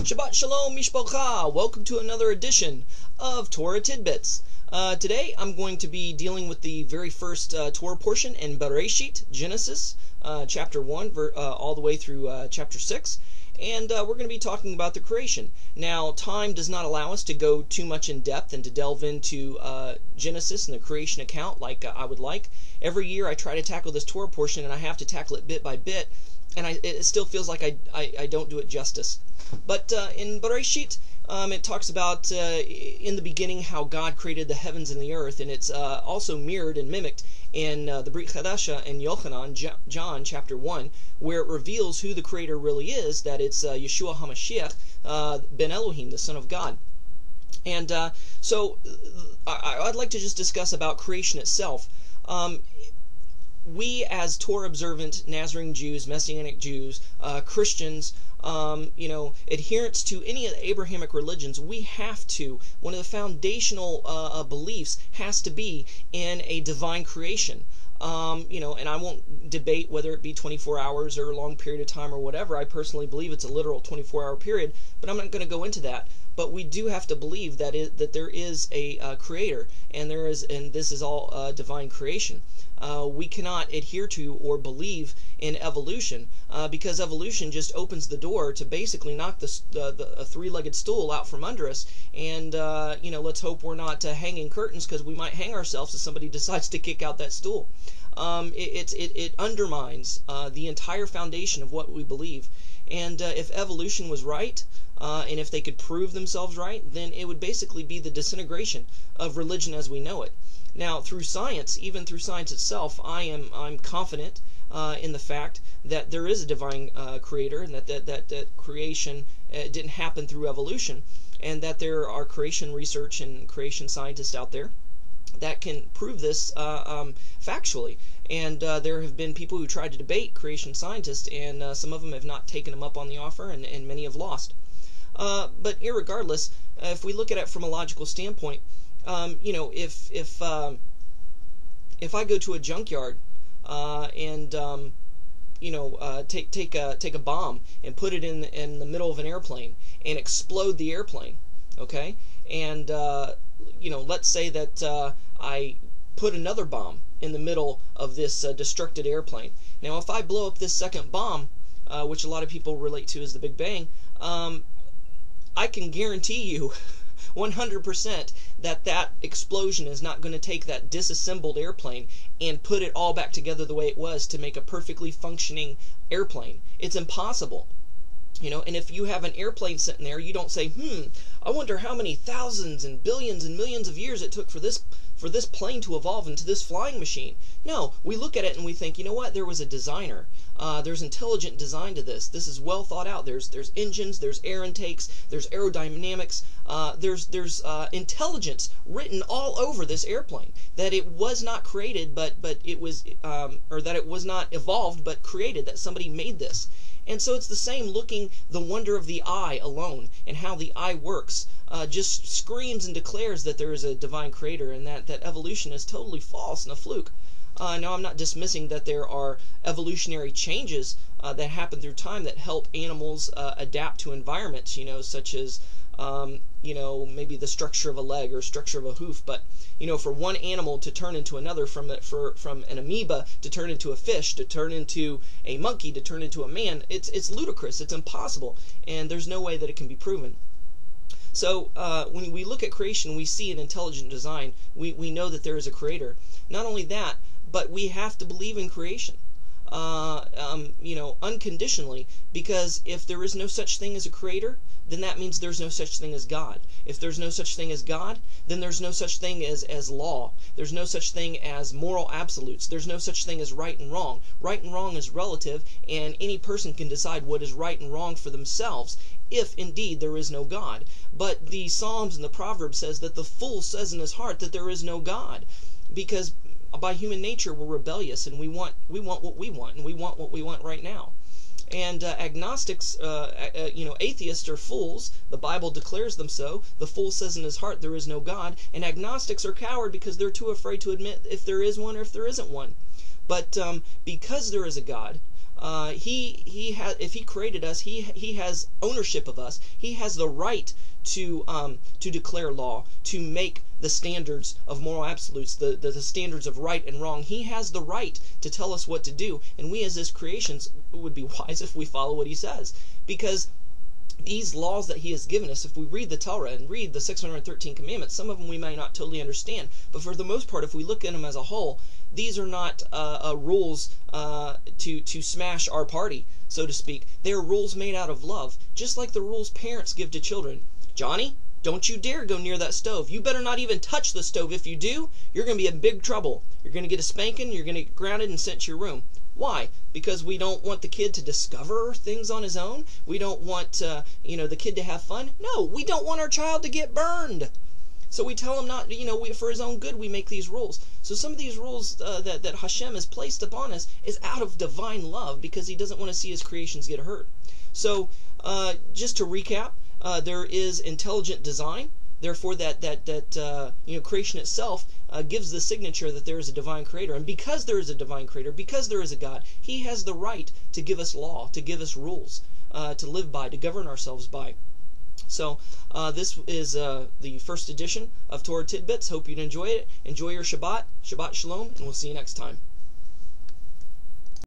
Shabbat Shalom Mishpocha! Welcome to another edition of Torah Tidbits. Today I'm going to be dealing with the very first Torah portion in Beresheet, Genesis, chapter 1, all the way through chapter 6. And we're going to be talking about the creation. Now, time does not allow us to go too much in depth and to delve into Genesis and the creation account like I would like. Every year I try to tackle this Torah portion and I have to tackle it bit by bit, and it still feels like I don't do it justice. But in Beresheet, it talks about in the beginning how God created the heavens and the earth, and it's also mirrored and mimicked in the Brit Chadasha and Yochanan, John chapter 1, where it reveals who the creator really is, that it's Yeshua HaMashiach, Ben Elohim, the Son of God. And so I'd like to just discuss about creation itself. We as Torah observant Nazarene Jews, Messianic Jews, Christians, adherents to any of the Abrahamic religions, we have to, one of the foundational beliefs has to be in a divine creation. And I won't debate whether it be 24 hours or a long period of time or whatever. I personally believe it's a literal 24-hour period, but I'm not going to go into that. But we do have to believe that there is a creator, and this is all divine creation. We cannot adhere to or believe in evolution because evolution just opens the door to basically knock a three-legged stool out from under us. And let's hope we're not hanging curtains, because we might hang ourselves if somebody decides to kick out that stool. It undermines the entire foundation of what we believe. And if evolution was right, and if they could prove themselves right, then it would basically be the disintegration of religion as we know it. Now, through science, even through science itself, I'm confident in the fact that there is a divine creator, and that creation didn't happen through evolution, and that there are creation research and creation scientists out there that can prove this factually. And there have been people who tried to debate creation scientists, and some of them have not taken them up on the offer, and many have lost. But irregardless, if we look at it from a logical standpoint, if I go to a junkyard and take a bomb and put it in the middle of an airplane and explode the airplane, okay, and let's say that I put another bomb in the middle of this destructed airplane. Now, if I blow up this second bomb, which a lot of people relate to as the Big Bang, I can guarantee you 100% that explosion is not going to take that disassembled airplane and put it all back together the way it was to make a perfectly functioning airplane. It's impossible. And if you have an airplane sitting there, you don't say, I wonder how many thousands and billions and millions of years it took for this plane to evolve into this flying machine. No, we look at it and we think, you know what, there was a designer. There's intelligent design to this. This is well thought out. There's engines, there's air intakes, there's aerodynamics, there's intelligence written all over this airplane. That it was not created, but it was, or that it was not evolved, but created, that somebody made this. And so it's the same looking, the wonder of the eye alone and how the eye works just screams and declares that there is a divine creator, and that evolution is totally false and a fluke. Now, I'm not dismissing that there are evolutionary changes that happen through time that help animals adapt to environments, such as maybe the structure of a leg or structure of a hoof. But for one animal to turn into another, from an amoeba to turn into a fish, to turn into a monkey, to turn into a man, it's ludicrous. It's impossible, and there's no way that it can be proven. So when we look at creation, we see an intelligent design. We know that there is a creator. Not only that, but we have to believe in creation. Unconditionally, because if there is no such thing as a creator, then that means there's no such thing as God. If there's no such thing as God, then there's no such thing as law. There's no such thing as moral absolutes. There's no such thing as right and wrong. Right and wrong is relative, and any person can decide what is right and wrong for themselves, if indeed there is no God. But the Psalms and the Proverbs says that the fool says in his heart that there is no God, because by human nature we're rebellious, and we want what we want, and we want what we want right now. And agnostics, atheists are fools. The Bible declares them so. The fool says in his heart there is no God. And agnostics are coward because they're too afraid to admit if there is one or if there isn't one. But because there is a God, if he created us, he has ownership of us. He has the right to declare law, to make the standards of moral absolutes, the standards of right and wrong. He has the right to tell us what to do, and we as his creations would be wise if we follow what he says, because these laws that he has given us, if we read the Torah and read the 613 commandments, some of them we may not totally understand, but for the most part, if we look at them as a whole, these are not rules to smash our party, so to speak. They are rules made out of love, just like the rules parents give to children. Johnny, don't you dare go near that stove. You better not even touch the stove. If you do, you're going to be in big trouble. You're going to get a spanking, you're going to get grounded and sent to your room. Why? Because we don't want the kid to discover things on his own. We don't want the kid to have fun. No, we don't want our child to get burned. So we tell him not, for his own good we make these rules. So some of these rules that Hashem has placed upon us is out of divine love, because he doesn't want to see his creations get hurt. So just to recap, there is intelligent design. Therefore, creation itself gives the signature that there is a divine creator. And because there is a divine creator, because there is a God, he has the right to give us law, to give us rules, to live by, to govern ourselves by. So this is the first edition of Torah Tidbits. Hope you'd enjoy it. Enjoy your Shabbat. Shabbat Shalom, and we'll see you next time.